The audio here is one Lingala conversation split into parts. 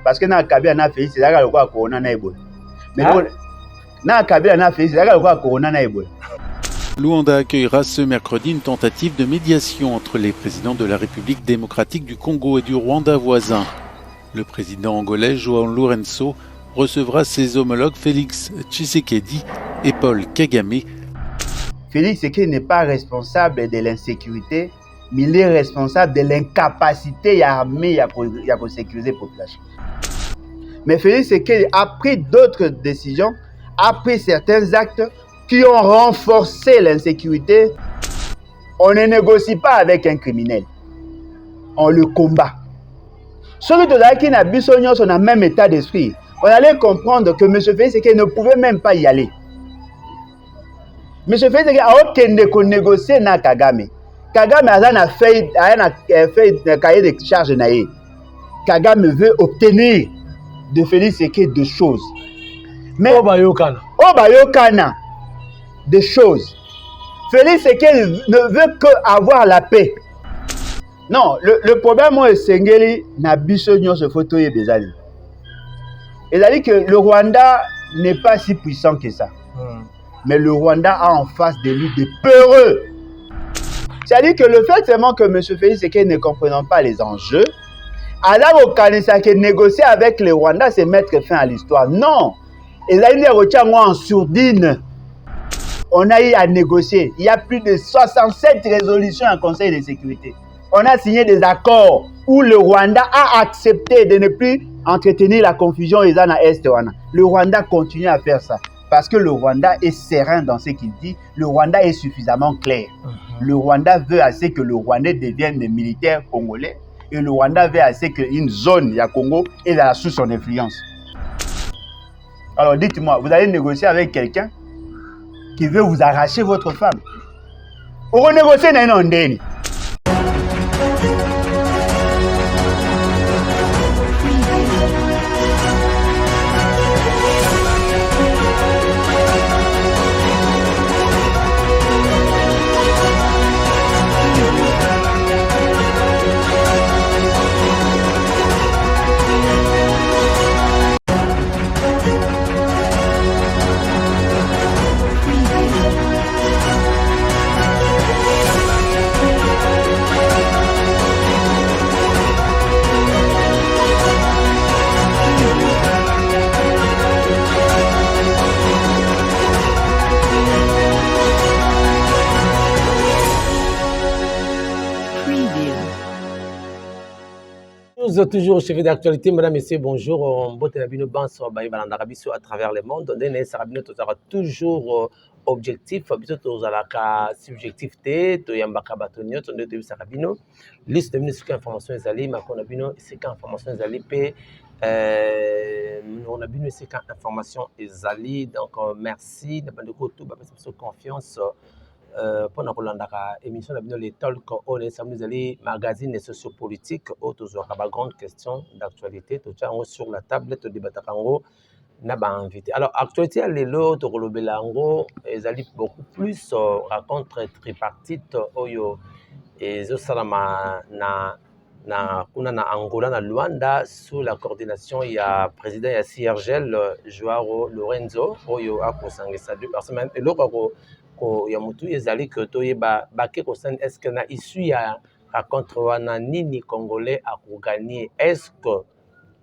parce que na Kabila na Félix ezaka lokwa corona na ebola. Mais na Kabila na Félix ezaka lokwa corona na ebola. Luanda accueillera ce mercredi une tentative de médiation entre les présidents de la République démocratique du Congo et du Rwanda voisin. Le président angolais João Lourenço recevra ses homologues Félix Tshisekedi et Paul Kagame. Félix Tshisekedi n'est pas responsable de l'insécurité, mais il est responsable de l'incapacité armée à sécuriser la population. Mais Félix Tshisekedi a pris d'autres décisions, a pris certains actes qui ont renforcé l'insécurité. On ne négocie pas avec un criminel, on le combat. Ceux qui n'a pas son même état d'esprit, on allait comprendre que M. Félix Tshisekedi ne pouvait même pas y aller. M. Félix Tshisekedi a aucun négocier na Kagame. Kagame a fait un cahier de charge. Kagame veut obtenir de Félix Tshisekedi des choses. Mais Obayokana des choses. Félix Tshisekedi ne veut que avoir la paix. Non, le problème est Sengeli na biso nyonso photo ye bezali. Il a dit que le Rwanda n'est pas si puissant que ça. Mais le Rwanda a en face de lui des peureux. C'est-à-dire que le fait seulement que M. Félix Tshisekedi ne comprenant pas les enjeux, alors au Kanisa que négocier avec le Rwanda, c'est mettre fin à l'histoire. Non. Il a dit en sourdine. On a eu à négocier. Il y a plus de 67 résolutions en Conseil de sécurité. On a signé des accords où le Rwanda a accepté de ne plus entretenir la confusion et Est. Le Rwanda continue à faire ça. Parce que le Rwanda est serein dans ce qu'il dit. Le Rwanda est suffisamment clair. Le Rwanda veut assez que le Rwandais devienne des militaires congolais. Et le Rwanda veut assez qu'une zone, la Congo, est sous son influence. Alors dites-moi, vous allez négocier avec quelqu'un qui veut vous arracher votre femme. Vous renégociez dans un ndeni. Toujours chef d'actualité, mesdames et messieurs, bonjour. On botte la bino banso à travers le monde. On sarabino toujours objectif, biso la subjectivité, to yambaka batonio, to ndeto sarabino. Liste de ministres information ezali, makona bino c'est information ezali pe on a bino c'est information ezali. Donc merci de bandeko tout ba confiance. Pour nous la émission de l'étoile on est samedi magazine sociopolitique autour de grande question d'actualité tout sur la table de débat na ba invité. Alors actualité les l'autre belango ezali beaucoup plus rencontre tripartite oyo et salama na kuna na Angola na Luanda sous la coordination il y a président ya CIRGL João Lourenço oyo a kosangisa 2 personnes et l'autre ya mutu ezali que toyeba bake kosan est-ce que na issue ya rencontre wana nini congolais a gagner est-ce que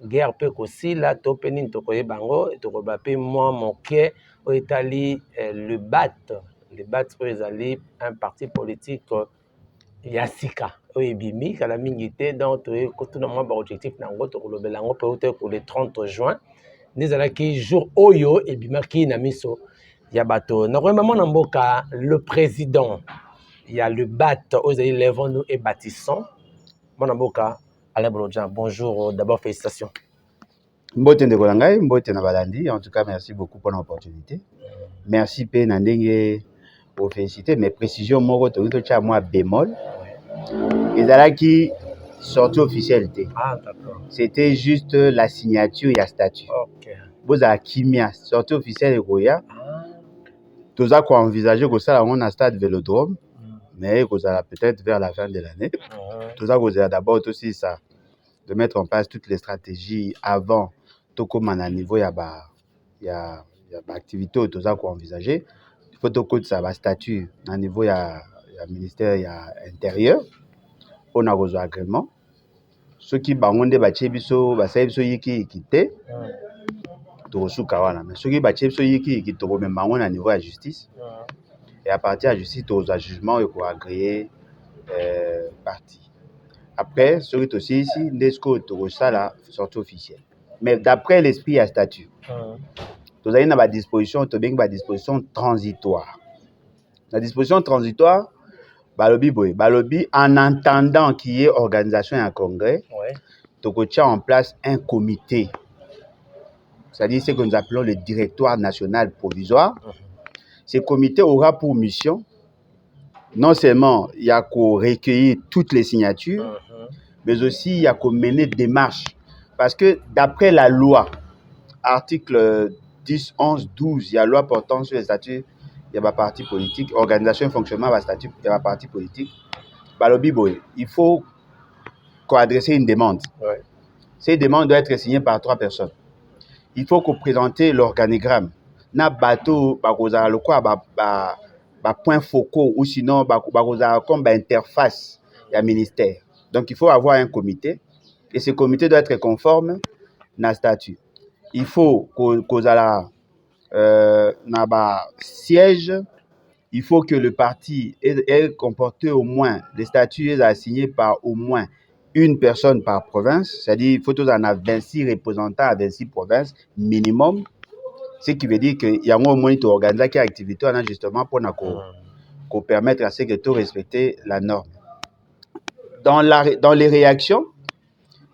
guerre peut aussi là to penin to koyeba ngo to ko ba pe moi moke o etali le bat ezali un parti politique ya sika o ebimi kala mingi te donc to tout normalement ba objectif nango to ko lobela ngo peut-être pour le 30 juin nizala ki jour oyo ebima ki na miso Yabato. Normalement, le président, il y a le BAT, Osaï Levons et Bâtissons. Alain Bolodjan, bonjour, d'abord félicitations. Mbote Ndekolangai, Mbote Nabalandi, en tout cas, merci beaucoup pour l'opportunité. Merci P. Nandenge pour féliciter, mes précisions, moi, bémol. Et là qui sortie officialité. Ah, d'accord. C'était juste la signature et la statut. Ok. Vous avez Kimia, sortie officielle de Goya. Tout ça qu'on envisageait que ça on a stade Vélodrome, mais que ça peut-être vers la fin de l'année. Tout ça vous a d'abord aussi ça. de mettre en place toutes les stratégies avant tout comme à niveau il y a activité autour ça qu'on envisager. Il faut tout que ça va statut à niveau il y a ministère il y a intérieur on a besoin agrément ceux qui bangonde ba chebiso ba sabiso yiki kité to suka wana mais ceux qui ba chebiso yiki ki to même bangonde à niveau de la justice et à partir de la justice aux jugements et pour agréer partie. Après, ce qui est aussi ici, l'ESCO ça là sortie officielle. Mais d'après l'esprit à statut, vous avez une disposition, disposition transitoire. La disposition transitoire, balobi en entendant qu'il y ait organisation et un congrès, tu tient en place un comité. C'est-à-dire ce que nous appelons le directoire national provisoire. Ce comité aura pour mission non seulement il y a qu'à recueillir toutes les signatures, mais aussi il y a qu'à mener des démarches. Parce que d'après la loi, article 10, 11, 12, il y a la loi portant sur les statuts, il y a ma parti politique, organisation et fonctionnement de statut, il y a ma parti politique. Il faut qu'on adresse une demande. Cette demande doit être signée par 3 personnes. Il faut qu'on présente l'organigramme. Na bateau, point focaux ou sinon comme interface du ministère. Donc il faut avoir un comité et ce comité doit être conforme à statut. Il faut qu'on siège. Il faut que le parti ait comporté au moins des statuts assignés par au moins une personne par province. C'est-à-dire il faut tous en avoir 26 représentants à 26 provinces minimum. Ce qui veut dire qu'il y a un moniteur organisé qui a activité justement pour permettre à ceux qui tout respecter la norme. Dans les réactions,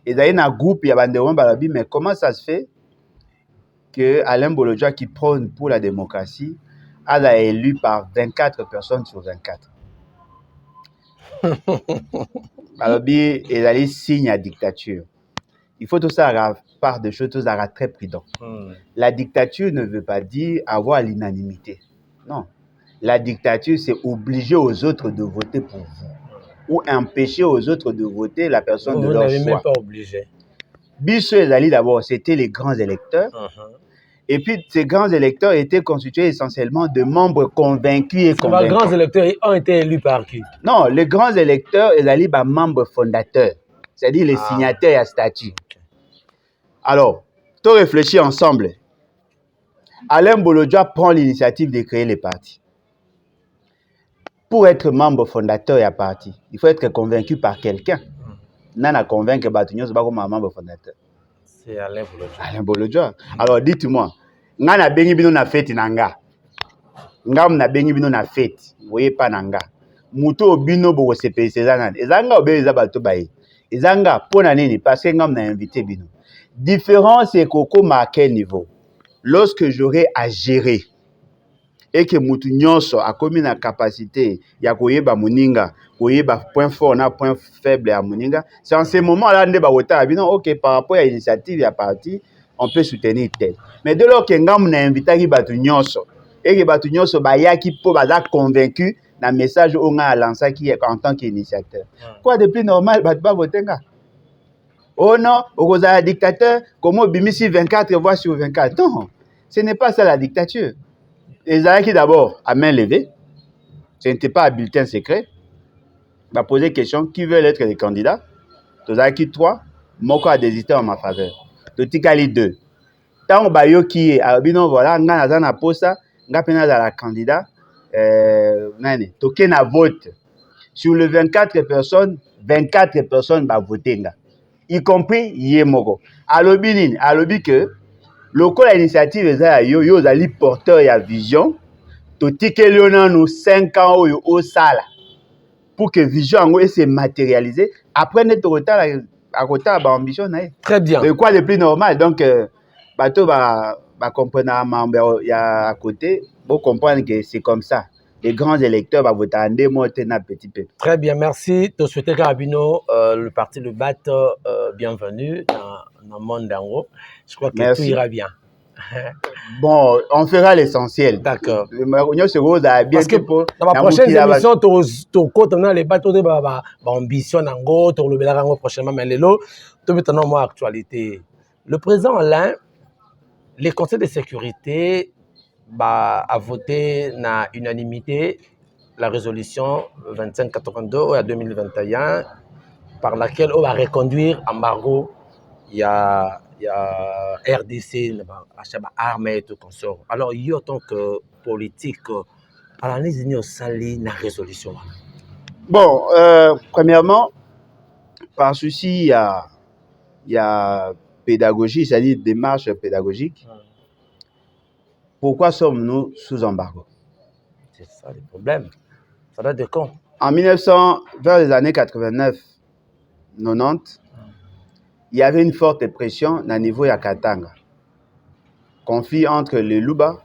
il y a un groupe, il y a un balabi, mais comment ça se fait que Alain Bolodja qui prône pour la démocratie a été élu par 24 personnes sur 24? Balabi, il y a des signes à dictature. Il faut tout ça à part de choses, tout ça très prudent. La dictature ne veut pas dire avoir l'unanimité. Non. La dictature, c'est obliger aux autres de voter pour vous. Ou empêcher aux autres de voter la personne de leur choix. Vous n'avez même pas obligé. Bissou et Zali, d'abord, c'était les grands électeurs. Et puis, ces grands électeurs étaient constitués essentiellement de membres convaincus et convaincants. Les grands électeurs ont été élus par qui? Non, les grands électeurs, ils allaient par membres fondateurs. C'est-à-dire les signataires à statut. Alors, tout réfléchir ensemble. Alain Bolodja prend l'initiative de créer les partis. Pour être membre fondateur et parti, il faut être convaincu par quelqu'un. Nana convaincre Batunios comme un membre fondateur. C'est Alain Bolodja. Alain Bolodja. Alors dites-moi, ngana bengi bino na fête nanga. Ngam na bengi bino na fête. Vous voyez pas nanga. Muto bino boko sepe sezana. Ezanga obeza bato baye. Ezanga pona nini parce que ngam na invité bino. Différence c'est koko à quel niveau? Lorsque j'aurai à gérer et que mutu nyonso a commis la capacité ya koyeba muninga, koyeba point fort na point faible à muninga, c'est en ce moment-là nde ba wota bino OK par rapport à l'initiative ya parti, on peut soutenir tel. Mais dès lors que ngam na invité ki batu nyonso et que batu nyonso ba yaki po ba convaincu na message on a lancé qui en tant qu'initiateur. Quoi de plus normal batu ba votenga? Oh non, au dictateur, comment bimisi 24 voix sur 24? Non, ce n'est pas ça la dictature. Les qui d'abord à main levée, ce n'était pas un bulletin secret. On va poser question qui veut être les candidats. Les qui 3, Moko a désisté en ma faveur. Le Tikali 2. Tant que qui est, alors bien voilà, on a un poste, on a la candidat, token à vote. Sur les 24 personnes vont voter. Y compris Yemoko. Alors que local initiative yo zali porteur ya vision to tikeli na nous 5 ans au sala pour que vision ngo se matérialiser après notre retard à côté ba ambition na. Très bien. Et quoi de plus normal donc bato ba comprendre membre ya à côté pour comprendre que c'est comme ça. Les grands électeurs va voter en deux mots na petit peu. Très bien, merci. To souhaiter Carabino le parti le BAT bienvenue dans le monde d'Ango. Je crois que merci. Tout ira bien. Bon, on fera l'essentiel. D'accord. Parce que dans la prochaine émission, tu comptes les bateaux de ambition d'Ango, tu le verras prochainement, mais Maintenant, moi, actualité. Le président Alain, les conseils de sécurité a voté à unanimité la résolution 2582 à 2021 par laquelle on va reconduire l'embargo. Il y a RDC, armes et tout consort. Alors, il y a tant que politique, analyse ni sali la résolution. Bon, premièrement, par souci, il y a pédagogie, c'est-à-dire démarche pédagogique. Pourquoi sommes-nous sous embargo? C'est ça le problème. Ça date de quand? En 1900, vers les années 89, 90, il y avait une forte pression au niveau de Katanga. Conflit entre les Luba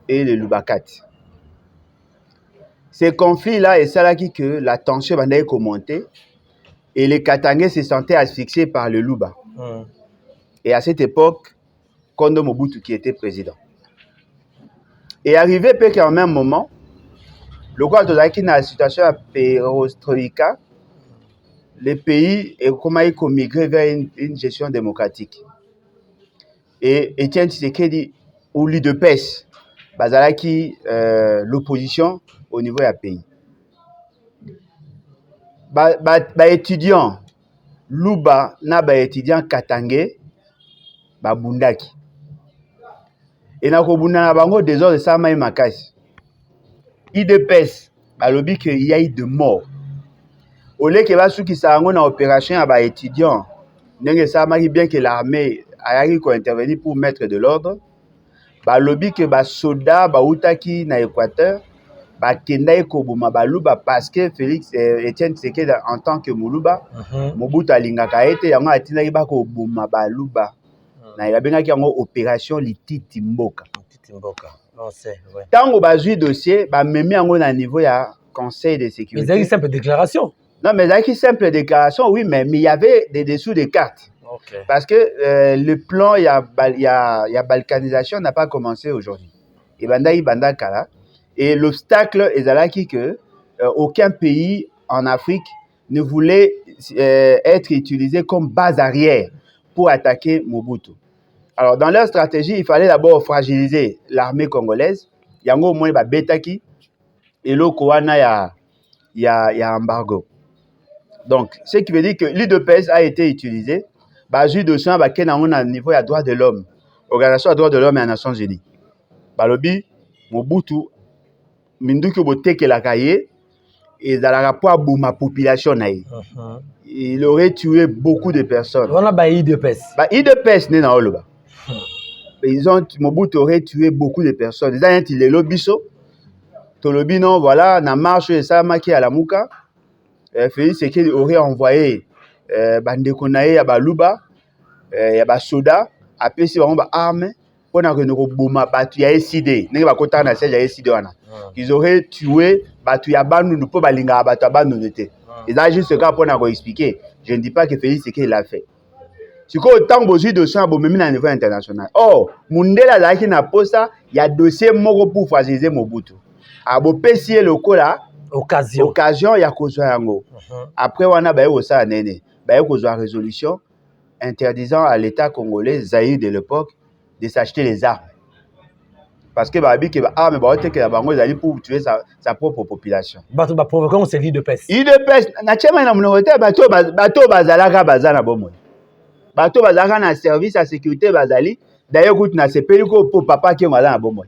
et les Lubakat. Ces conflits-là, et c'est là que la tension va monter et les Katangais se sentaient asphyxiés par le Luba. Et à cette époque, Kondo Mobutu qui était président. Et arrivé peut-être en même moment, le quoi dans la situation à perestroïka, les pays et comment ils ont migré vers une gestion démocratique. Et Étienne Tshisekedi ou l'UDPS, bazalaki l'opposition au niveau du pays. Étudiants Luba na étudiants Katangé bundaki. Et na kobunda na bango des heures de sama makasi. IDPS balobi qu'il y a eu de morts. Au lieu que basu qui s'ango na opération à étudiants, ndenge sama bien que l'armée a intervenu pour mettre de l'ordre. Balobi que soldats bautaki na Équateur bakendai koboma baluba parce que Félix Étienne Tshisekedi en tant que Muluba Mobutu alingaka ete yango atindaki bakoboma baluba na yabengaki yango opération Lititi Mboka. Non, c'est vrai. Tango bazui dossier bamemi yango na niveau ya conseil de sécurité. Mais c'est une simple déclaration. Non, mais c'est une simple déclaration, oui, mais il y avait des dessous des cartes. Okay. Parce que le plan, il y a balkanisation n'a pas commencé aujourd'hui. Et l'obstacle est là que aucun pays en Afrique ne voulait être utilisé comme base arrière pour attaquer Mobutu. Alors, dans leur stratégie, il fallait d'abord fragiliser l'armée congolaise. Il y a au moins Betaki et l'Okoana, il y a embargo. Donc, ce qui veut dire que l'UDPS a été utilisé. Bazu de soins à niveau de droits de l'homme, organisation des droits de l'homme et des Nations Unies. Balobi Mobutu minduki boteke la kaye et dans la rapport à ma population naïe. Il aurait tué beaucoup de personnes. On a bailli de pes. IDPS n'est pas là. Mobutu aurait tué beaucoup de personnes. Ils ont dit le biso. Tolobi non voilà na marche et ça maki à la muka. Félix Tshisekedi aurait envoyé bandeko na ye ya baluba ya basoda apesi bango ba armes pour na renouveau boma batu ya SID ndenge bakota na siège ya SID wana. Ils auraient tué batu ya bandu pour balinga batu bandu n'était. Ils ont juste ça pour na expliquer. Je ne dis pas que Félix Tshisekedi l'a fait. Si quoi autant besoin de ça bon même à niveau international. Oh, Mundela là qui na posa, il y a dossier moko pour fragiliser Mobutu. A bo pesier le cola occasion ya kozwa yango. Après wana ba yo ça nene. Ba yo kozwa résolution interdisant à l'État congolais Zaïre de l'époque de s'acheter les armes. Parce que ba bi que armes ba ote que la bango zali pour tuer sa propre population. Bato ba provoquer on se dit de pes. IDPS na chema na minorité bato bazalaka bazana bomoi. Bato bazalaka na service à sécurité bazali d'ailleurs kout na sepeli ko pour papa qui ngala na bomoi.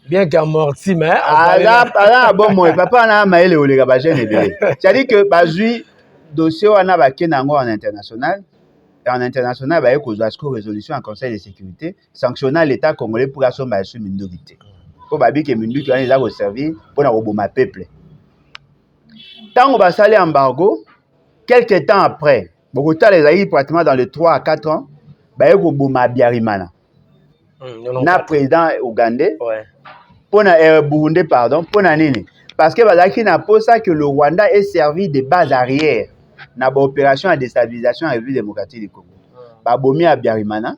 Bien qu'amorti mais ala bomoi papa na maele olega ba jeune ebele. C'est-à-dire que bazui dossier wana ba kenango en international. Et en international, il y a une résolution en Conseil de sécurité sanctionnant l'État congolais pour assumer la minorité. Pour que Minduki va servir pour le peuple. Tant qu'on va saler embargo, quelques temps après, Bogota les a eu pratiquement dans les 3 à 4 ans, il y a un Biarimana. Na président ougandais, pour Burundi, pardon, pour Nini. Parce que Bazaki n'a pas ça que le Rwanda est servi de base arrière. Na opération de déstabilisation en République démocratique du Congo. Babomi à Biarimana.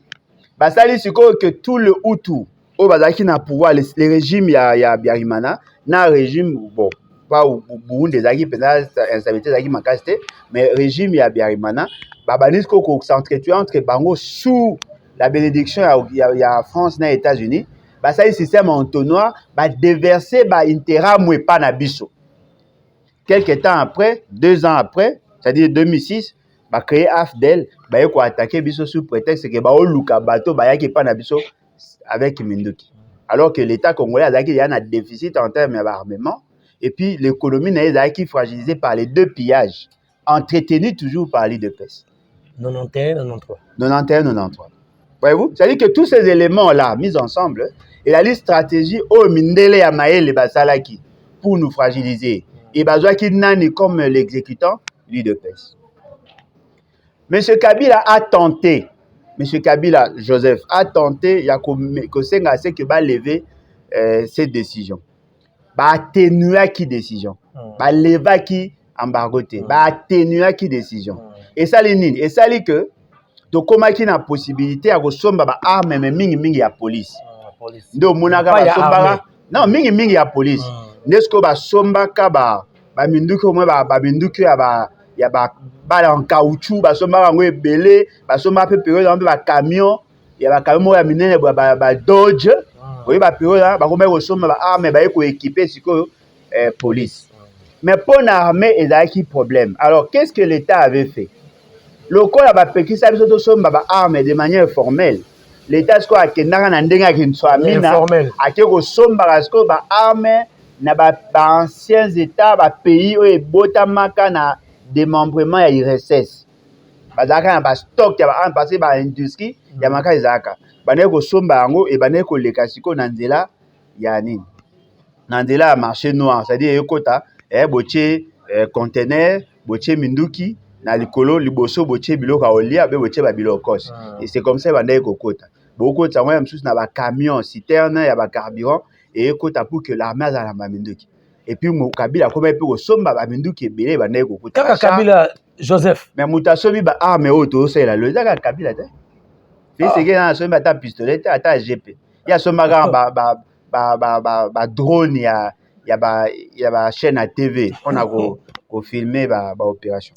Basali siko que tout le Hutu au Bazaki na pouvoir les régimes ya Biarimana na régime bon pas Burundi ezaki penza instabilité ezaki makasi te, mais régime ya Biarimana babandisi ko s'entretuer entre bango sous la bénédiction ya France na États-Unis, basali système entonnoir ba déverser ba intérêt mwe pa na biso. Quelque temps après, 2 ans après, c'est-à-dire 2006, ba créé AFDEL, ba yeko attaquer biso sous prétexte que ba oluka bateau ba yaki pa na biso avec Minduki. Alors que l'État congolais a un déficit en termes d'armement, et puis l'économie n'a été fragilisée par les 2 pillages, entretenus toujours par l'IDPS. 91-93. Voyez-vous? C'est-à-dire que tous ces éléments-là, mis ensemble, il a une stratégie au Mindele Yamael et Basalaki pour nous fragiliser. Et Bazouaki Nani comme l'exécutant, l'IDPS. M. Kabila a tenté. M. Kabila, Joseph, a tenté, il y a que va lever cette décision. Va atténuer qui décision. Va lever qui embargoté. Va atténuer qui décision. Et ça, et ça, c'est que, to koma ki na possibilité ya kosomba ba arme mais mingi ya police. Ndo munaka ba somba non mingi ya police. Nesko ba somba ka ba minduki au moins ba minduki ya ba en caoutchouc ba somba ngo ebele ba somba pe période ba camion ya ba camion ya minene ba Dodge oui ba période ba komba kosomba ba arme ba eko équiper siko police. Mais pour l'armée ezaki problème. Alors qu'est-ce que l'État avait fait? Le corps a péqué ça ba armes de manière formelle. L'État sko a kendanga na ndenga kintswamina a keko somba sko ba armes na ba anciens états ba pays o ebotamaka na démembrement ya IRSS. Bazaka na ba stock ya ba armes parce ba industrie ya maka ezaka. Bane ko somba yango e bane ko leka siko na nzela ya nini? Na nzela ya marché noir, c'est-à-dire ekota boche conteneur, boche minduki na likolo liboso boche biloko olia be boche ba biloko. Et c'est comme ça bande kokota. Beaucoup de ça même sous na ba camion citerne ya ba carburant et ekota pour que l'armée a la minduki. Et puis Kabila comme peut ko somba ba minduki belé bande kokota. Kaka Kabila Joseph. Mais mutasobi ba arme auto c'est la le zaka Kabila te. C'est que na somba ta pistolet ata GP. Ya somba ba drone ya ba chaîne à TV on a ko filmer ba opération.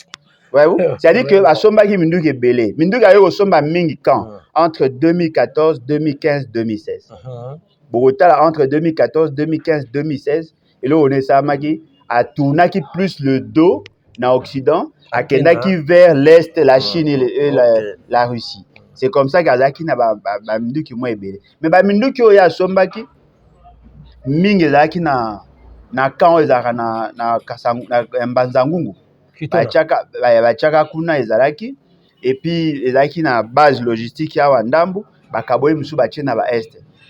Voyez-vous? C'est-à-dire que la somba qui Minduki est belé. Minduki a eu au somba mingi quand entre 2014, 2015, 2016. Bogota entre 2014, 2015, 2016 et là on est ça maki a tourné qui plus le dos dans l'Occident, à Kendaki vers l'est, la Chine et la Russie. C'est comme ça qu'Azaki n'a ba Minduki moins belé. Mais ba Minduki o ya somba qui mingi zaki na quand ezaka na Mbanzangungu. Bachaka kuna ezalaki et puis ezalaki na base logistique ya Wandambu bakaboyi musu batie na ba est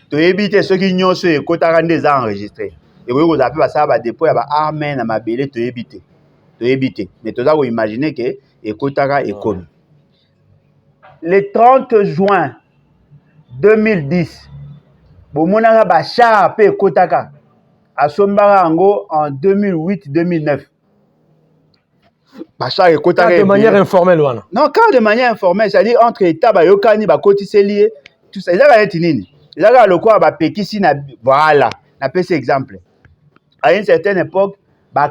to ebite soki nyonso ekotaka nde za enregistré et koyi koza pe basala ba dépôt ya ba armes na mabele to ebite mais toza ko imaginer que ekotaka ekomi. Le 30 juin 2010 bomonaka ba char pe ekotaka asombaka yango en 2008-2009. De manière informelle, voilà. Non, quand de manière informelle, c'est-à-dire entre États, Yokani, Kotiseli, tout ça, ils avaient été ils avaient le quoi, Pekisi, voilà, on appelle cet exemple. À une certaine époque,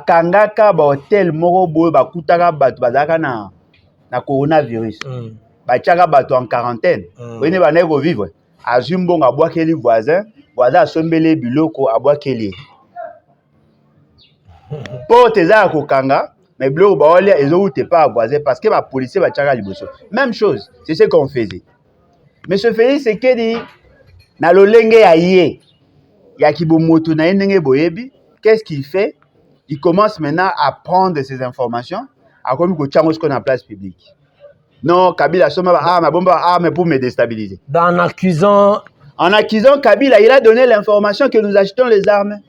Kangaka, hôtel, Morobo, Kutaka, Bazaka, na coronavirus. Tchaka, en quarantaine. Vous venez vivre. À Zumbong, à Boakeli, voisin, a sombele biloko, à Boakeli. Pour tes à Kokanga, mais bleu baolia ils ont pas avoisé parce que la police va tchaka liboso. Même chose, c'est ce qu'on faisait. Mais ce fait c'est que dit na lolenge ya yé ya kibomoto na ndenge boyebi, qu'est-ce qu'il fait? Il commence maintenant à prendre ces informations à comme ko tchango ce qu'on en place publique. Non, Kabila soma ma bombe arme pour me déstabiliser. En accusant Kabila, il a donné l'information que nous achetons les armes.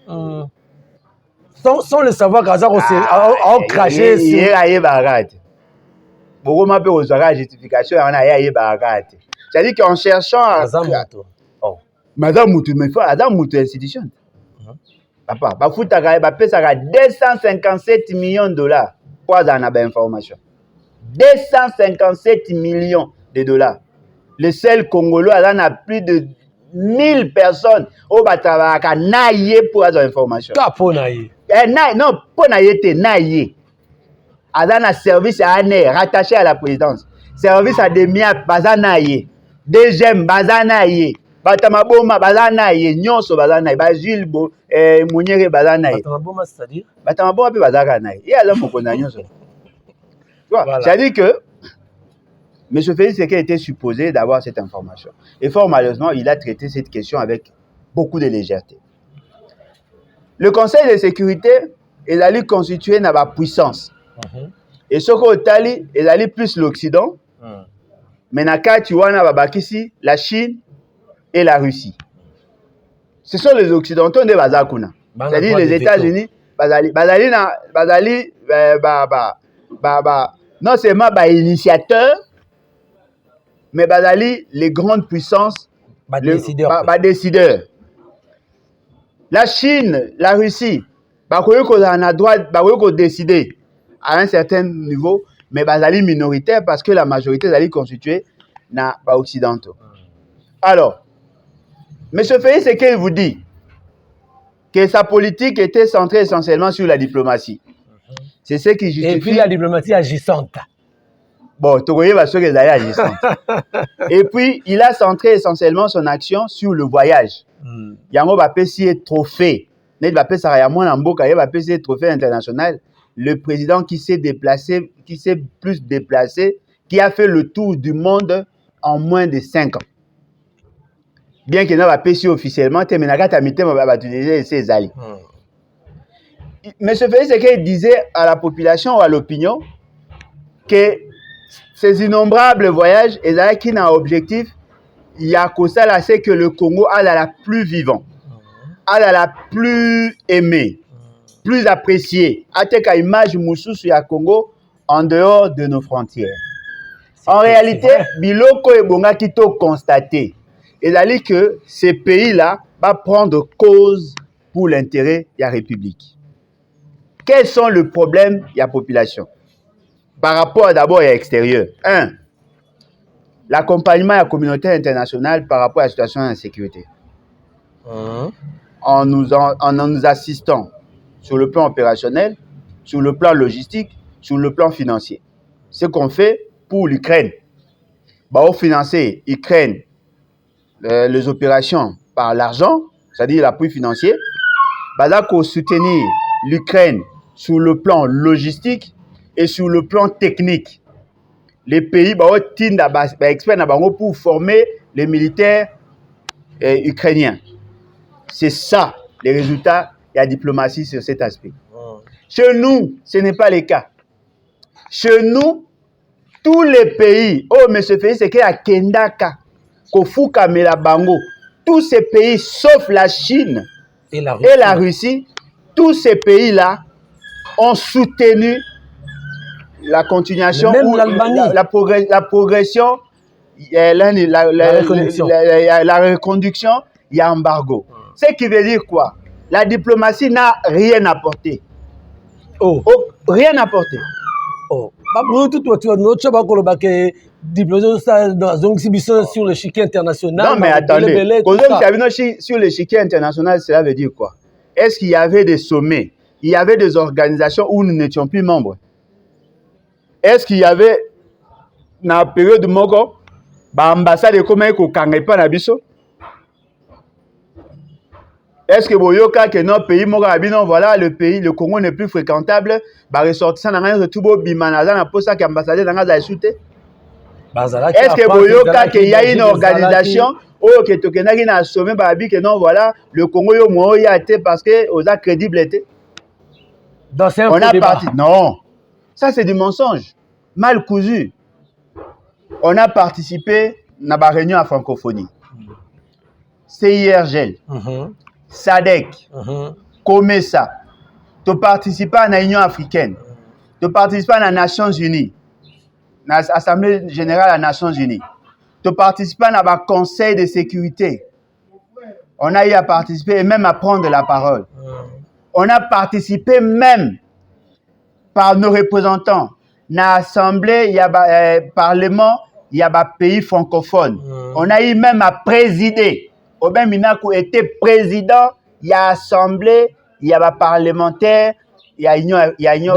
Sans le savoir, Gaza a craché. Il y a barate. Beaucoup m'appellent aux oreilles justification. C'est-à-dire qu'en cherchant à. Madame Moutou, mais Madame Moutou institution. Papa, bah paie ça 257 millions de dollars. Quoi dans la information? 257 millions de dollars. Le seul Congolais a plus de 1000 personnes au Batabaka naïe pour avoir information. Capo naïe. Non, pas na yete, na ye. Adana service à année, rattaché à la présidence. Service à demi-ap, bazana ye. Deuxième, bazana ye. Batamaboma, bazana ye. Nyonso, bazana ye. Bajil, Mouniere, bazana ye. Batamaboma, c'est-à-dire Batamaboma, bazana ye. Il y a l'homme qu'on a nyonso. Tu vois, voilà. c'est-à-dire que M. Félix Tshisekedi était supposé d'avoir cette information. Et fort malheureusement, il a traité cette question avec beaucoup de légèreté. Le Conseil de sécurité, il allait constituer une puissance. Et ce qu'on il allait plus l'Occident. Mais naka tu vois la Chine et la Russie. Ce sont les Occidentaux de Bazakuna. C'est-à-dire les États-Unis, non seulement initiateurs, mais les grandes puissances, décideurs. La Chine, la Russie, on a droit de décider à un certain niveau, mais bazali minoritaire parce que la majorité est constituée na occidentaux. Alors, M. Félix Tshisekedi vous dit que sa politique était centrée essentiellement sur la diplomatie. C'est ce qui justifie. Et puis la diplomatie agissante. Bon, tu vois, parce que les agissante. Et puis, il a centré essentiellement son action sur le voyage. Yango va payer trophée. Net va payer Sarayamon Amboka, il va payer trophée international. Le président qui s'est déplacé, qui s'est plus déplacé, qui a fait le tour du monde en moins de 5 ans. Bien qu'il n'a pas payé officiellement, mais M. Félix Tshisekedi disait à la population ou à l'opinion que ces innombrables voyages, ils avaient qui n'a objectif, il y a que ça là, c'est que le Congo a la plus vivant, a la plus aimée, plus appréciée, a une image moussou sur le Congo en dehors de nos frontières. En réalité, Biloko et Bonga qui t'ont constaté, il a dit que ces pays-là vont prendre cause pour l'intérêt de la République. Quels sont les problèmes de la population? Par rapport d'abord à l'extérieur. 1. L'accompagnement de la communauté internationale par rapport à la situation d'insécurité. En nous assistant sur le plan opérationnel, sur le plan logistique, sur le plan financier. Ce qu'on fait pour l'Ukraine. Bah, financer l'Ukraine, les opérations par l'argent, c'est-à-dire l'appui financier. Bah, là, pour soutenir l'Ukraine sur le plan logistique et sur le plan technique. Les pays experts pour former les militaires ukrainiens. C'est ça les résultats de la diplomatie sur cet aspect. Chez nous, ce n'est pas le cas. Chez nous, tous les pays, M. Félix Tshisekedi à Kendaka, Kofuka Melabango, tous ces pays sauf la Chine et la Russie, tous ces pays-là ont soutenu la continuation ou la progression, la reconduction, il y a embargo. Ce qui veut dire quoi? La diplomatie n'a rien apporté. Rien apporté. Sur le chiquet international. Non, mais attendez. Sur le chiquet international, cela veut dire quoi? Est-ce qu'il y avait des sommets? Il y avait des organisations où nous n'étions plus membres? Est-ce qu'il y avait, dans la période de Mogo, l'ambassade de Komaï ko Kangepa Nabiso? Est-ce que Boyoka, que notre pays, voilà, le Congo n'est plus fréquentable, ressortissant dans un tout beau bimanaza, na posa qui ambassadeur dans la shooté? Est-ce que Boyoka, qu'il y a une organisation, que Tokenaki n'a assommé, que non, voilà, le Congo, il a été parce que, aux a crédible été? On a parti. Non. Ça, c'est du mensonge. Mal cousu. On a participé à la réunion à francophonie. CIRGL, SADC, COMESA. Tu participes à l'Union africaine. Tu participes à les Nations Unies. À l'Assemblée générale des Nations Unies. Tu participes à la Conseil de sécurité. On a eu à participer et même à prendre la parole. On a participé même par nos représentants dans l'Assemblée, il y a Parlement, il y a pays francophones. On a eu même à présider. Obin Minakou était président, il y a Assemblée il y a des parlementaires, il y a union.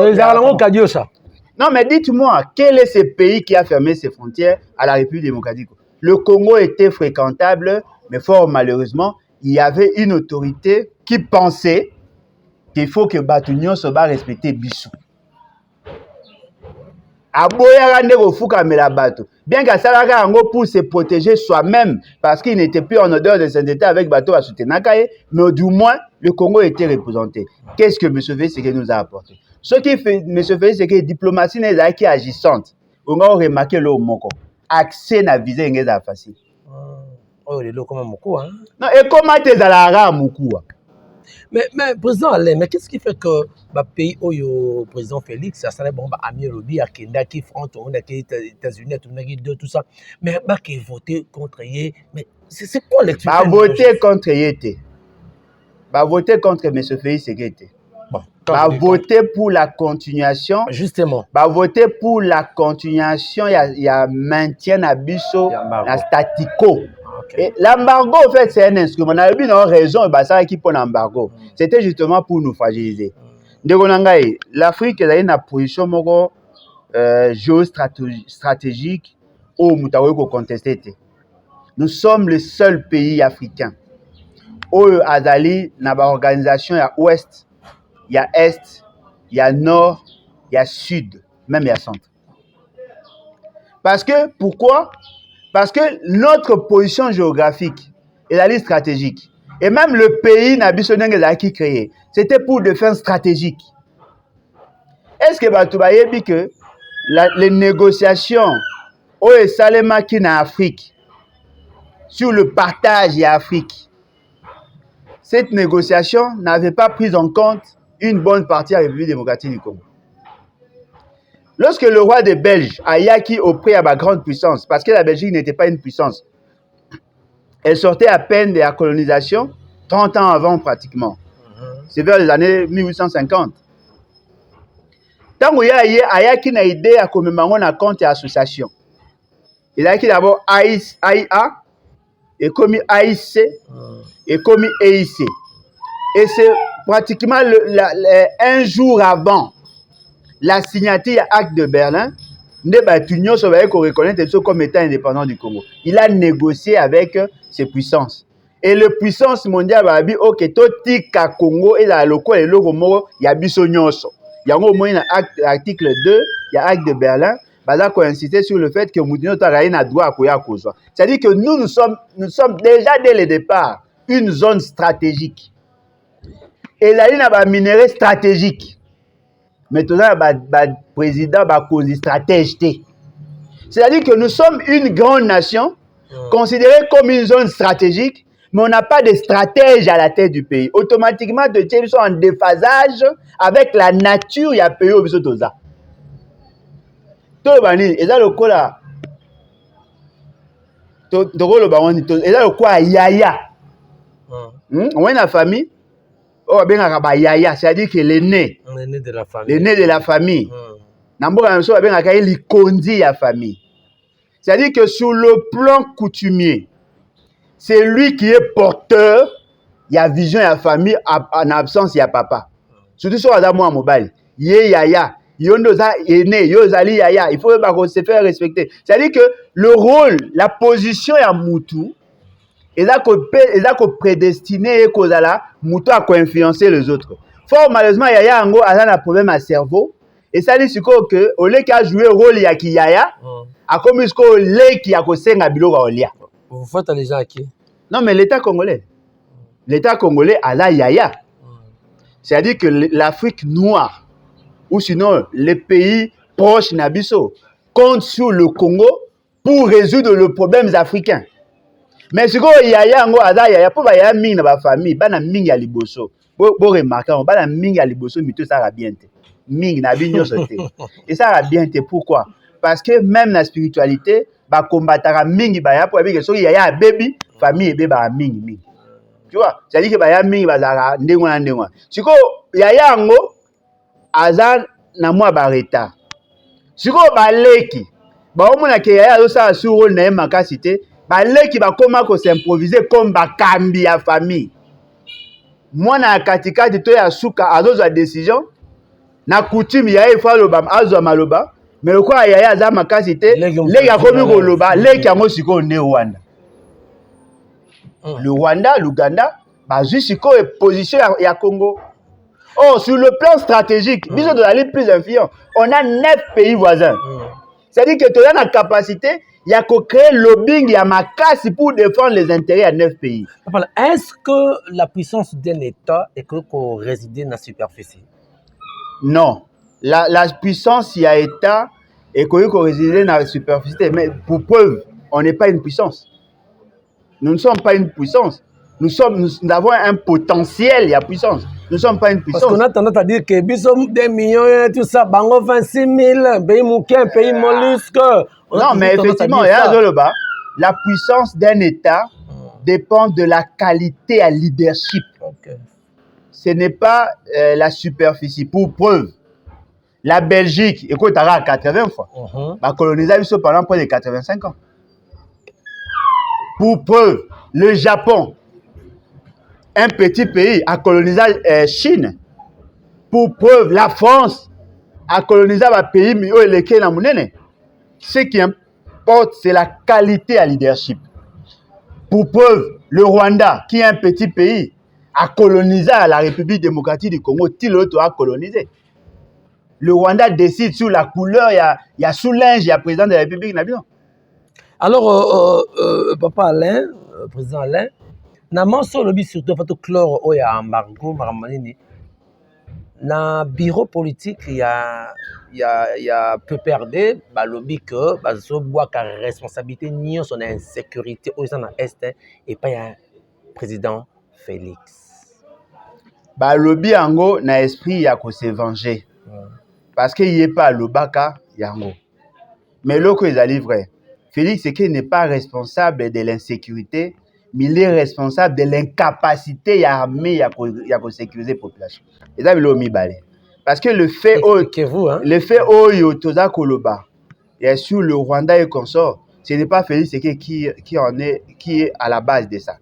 Non, mais dites-moi, quel est ce pays qui a fermé ses frontières à la République démocratique? Le Congo était fréquentable, mais fort malheureusement, il y avait une autorité qui pensait qu'il faut que Batunion soit respecté Bissou. Bien qu'à Salaka pour se protéger soi-même, parce qu'il n'était plus en odeur de sainteté avec Bateau à Soutenakaye, mais du moins, le Congo était représenté. Qu'est-ce que M. Félix nous a apporté? Ce qui fait M. Félix, c'est que la diplomatie n'est pas qui agissante. On a remarqué le moko. Accès à viser n'est pas facile. Oh, il est là comme un moko, hein? Non, et comment tu es à la moko? Mais président Alain, mais qu'est-ce qui fait que le pays où le président Félix, ça serait bon, Ami Robi, à Kenda, qui France, on a qui États-Unis, tout ça, mais qui voté contre Yé, mais c'est quoi l'explication? Voter contre Yé, voter contre M. Félix Sékété. Voter pour la continuation. Justement. Voter pour la continuation, il y a maintien à Bisso, à statico. Okay. L'embargo, en fait, c'est un instrument. On a eu une raison, ça qui pour l'embargo. C'était justement pour nous fragiliser. L'Afrique est une position géostratégique où nous avons contesté. Nous sommes le seul pays africain où Azali n'a pas organisation, il y a Ouest, il y a Est, il y a Nord, il y a Sud, même il y a Centre. Parce que, pourquoi? Parce que notre position géographique est la liste stratégique. Et même le pays n'a qui créé. C'était pour des fins stratégiques. Est-ce que Batoubaye dit que les négociations au Salema qui en Afrique sur le partage en Afrique, cette négociation n'avait pas pris en compte une bonne partie de la République démocratique du Congo. Lorsque le roi des Belges a yaki auprès de la grande puissance, parce que la Belgique n'était pas une puissance, elle sortait à peine de la colonisation, 30 ans avant pratiquement. C'est vers les années 1850. Tant qu'il y a une idée à commémorer un compte et association. Il y a d'abord AIA, et comme AIC, et comme EIC. Et c'est pratiquement un jour avant la signature à Acte de Berlin, Batunion se reconnaître comme étant indépendant du Congo. Il a négocié avec ses puissances. Et les puissances mondiales a dit ok, tout tika Congo et la loco et logo moro ya biso nyonso. Il y a au moins article 2, il y a Acte de Berlin, basa ko insister sur le fait que Moutinho Taraï n'a droit à koya kozwa. C'est-à-dire que nous sommes déjà dès le départ une zone stratégique. Et là il y a un minerai stratégique. Maintenant, le président va causer stratège. C'est-à-dire que nous sommes une grande nation, considérée comme une zone stratégique, mais on n'a pas de stratège à la tête du pays. Automatiquement, de ils sont en déphasage avec la nature du pays où ils sont. Tout le monde, et là, le coup là, le quoi yaya. On a une famille. Oh, bien yaya, c'est-à-dire que l'aîné de la famille. L'aîné de la famille. Namboka nso bien likondi ya famille. C'est-à-dire que sur le plan coutumier, c'est lui qui est porteur, il y a vision de la famille en absence il y a papa. Surtout sur Adamo Mobile, yé yaya, yondoza aîné, yozali yaya, il faut se faire respecter. C'est-à-dire que le rôle, la position ya Moutou, et là qu'on prédestiné et qu'on a là, Moutou a influencer les autres. Fort malheureusement, Yaya Ango a un problème à cerveau. Et ça dit que au lieu qu'il joué le rôle Yaki Yaya, a comme il qui a causé un bilo Olia. Vous faites les gens à qui? Non, mais l'État congolais. L'État congolais a la Yaya. C'est-à-dire que l'Afrique noire, ou sinon les pays proches Nabiso, comptent sur le Congo pour résoudre les problèmes africains. Mais si vous yaya ngo ada yaya pour ba ya mingi na ba famille bana mingi ya liboso bo remarquer bana mingi ya liboso mito ça va bien te mingi na binyo sote et ça va bien te pourquoi parce que même la spiritualité ba combattra mingi ba ya pour que so yaya baby famille be ba mingi tu vois c'est à dire que ba ya mingi ba zara ndengwa siko yaya ngo aza na mwa ba retard siko ba leki ba omona ke yaya zo sa sur rôle na makasité balé qui va comment s'improviser comme bakambi à famille. mwana ya katikati to ya suka azozwa décision na coutume ya efa loba azwa maloba mais lokola yaya aza makasi te leki akomi koloba leki yango sikoyo nde Rwanda. Le Rwanda, l'Ouganda, bazwi sikoyo position ya Congo. Oh, sur le plan stratégique, nous sommes allés plus influents. On a 9 pays voisins. C'est-à-dire que tu as la capacité, il y a qu'à créer lobbying, il y a ma casse pour défendre les intérêts à 9 pays. Est-ce que la puissance d'un État est que résider dans la superficie? Non. La puissance, il y a État et que résider dans la superficie. Mais pour preuve, on n'est pas une puissance. Nous ne sommes pas une puissance. Nous avons un potentiel, il y a puissance. Nous ne sommes pas une puissance. Parce qu'on a tendance à dire que nous sommes des millions, tout ça, bango 26 000, pays mouquin, pays mollusque. Non, mais effectivement, la puissance d'un État dépend de la qualité à leadership. Okay. Ce n'est pas la superficie. Pour preuve, la Belgique, écoute, à 80 fois, a colonisé pendant près de 85 ans. Pour preuve, le Japon, un petit pays, a colonisé Chine. Pour preuve, la France a colonisé un pays, mais ce qui importe, c'est la qualité à leadership. Pour preuve, le Rwanda, qui est un petit pays, a colonisé la République démocratique du Congo, l'autre a colonisé. Le Rwanda décide sur la couleur, il y a sous linge, il y a président de la République. Alors, Papa Alain, président Alain, Naman so lobby surtout fato chlore o ya embargo maramanini na bureau politique il y a PPRD ba lobby que ba so bois ka responsabilité ni son insécurité au sein est et pas ya président Félix ba lobby ango na esprit ya ko se venger parce que il est pas lobaka yango mais loko ezali vrai Félix c'est qu'il n'est pas responsable de l'insécurité mais il est responsable de l'incapacité à armer à sécuriser la population. Et ça, parce que le fait le fait Toza Koloba et sur le Rwanda et consort, ce n'est pas Félix qui est à la base de ça.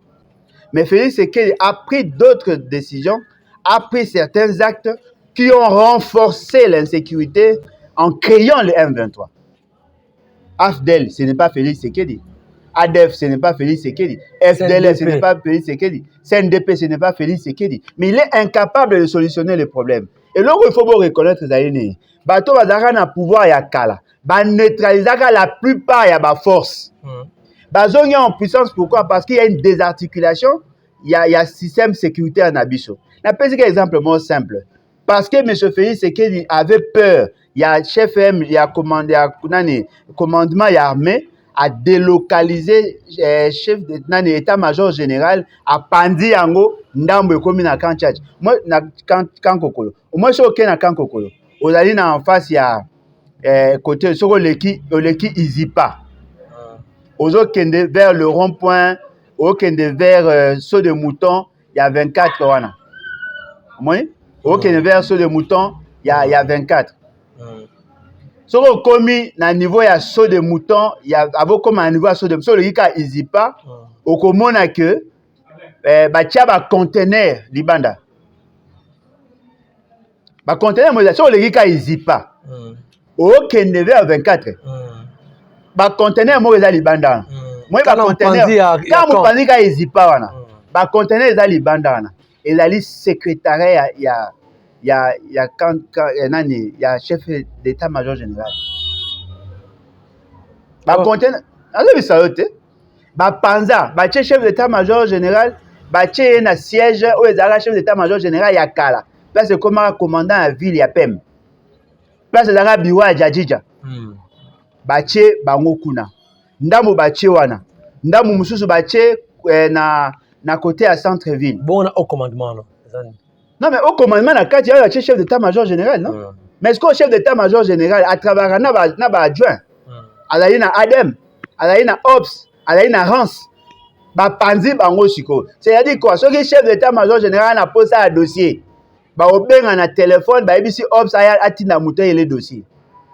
Mais Félix a pris d'autres décisions, a pris certains actes qui ont renforcé l'insécurité en créant le M23. AFDEL, ce n'est pas Félix Sekedi. ADEF, ce n'est pas Félix Sekedi. FDL, ce n'est pas Félix Sekedi. CNDP, ce n'est pas Félix Sekedi. Mais il est incapable de solutionner les problèmes. Et là, il faut reconnaître Zaïne. Bato Bazara n'a pouvoir ya kala. Ba neutraliser la plupart ya ba force. Bazongi en puissance, pourquoi? Parce qu'il y a une désarticulation. Il y a un système sécuritaire en Abisso. Je vais un exemple simple. Parce que M. Félix Sekedi avait peur. Il y a chef M, il y a commandement, il y a armée. À délocaliser chef d'état-major général à Pandi Yango ndambo ekomi na Kanchach. Moi na Kankokolo. Moi so ke na Kankokolo. Ozali na en face ya côté soko leki Izipa. Ozo kende vers le rond-point, o kende vers Saut de Mouton, il y a 24 wana. Moi, o kende vers Saut de Mouton, il y a 24. Soko komi na niveau ya Saut de Mouton, ya abo comme na niveau ya Saut de Mouton, le yika Izipa, okomona que batia ba conteneur libanda. Ba conteneur mo so le yika Izipa. O kende vers 24. Ba conteneur mo eza libanda. Moi ba conteneur quand mo pandi ka Izipa wana. Ba conteneur eza libanda wana. Ezali secrétariat il y a chef d'état-major général. Ba conteneur, alors ça ba panza, ba chef d'état-major général, ba na siège ou ezala chef d'état-major général ya kala. Place comme commandant à ville ya Pem. Place ezala biwa Jajija. Ba bango kuna. Ndamu ba wana. Ndamu mususu ba na côté à centre-ville. Bon au commandement non. Non, mais au commandement, il y a un chef d'état-major général, non? Mais est-ce qu'au chef d'état-major général, à travers un adjoint, à la ligne Adem, à la ligne Ops, à la ligne Rance, Panzi Bango Siko. C'est-à-dire quoi? Ce que chef d'état-major général a posé un dossier, au bien un téléphone, ici Ops a tina mouté les dossiers.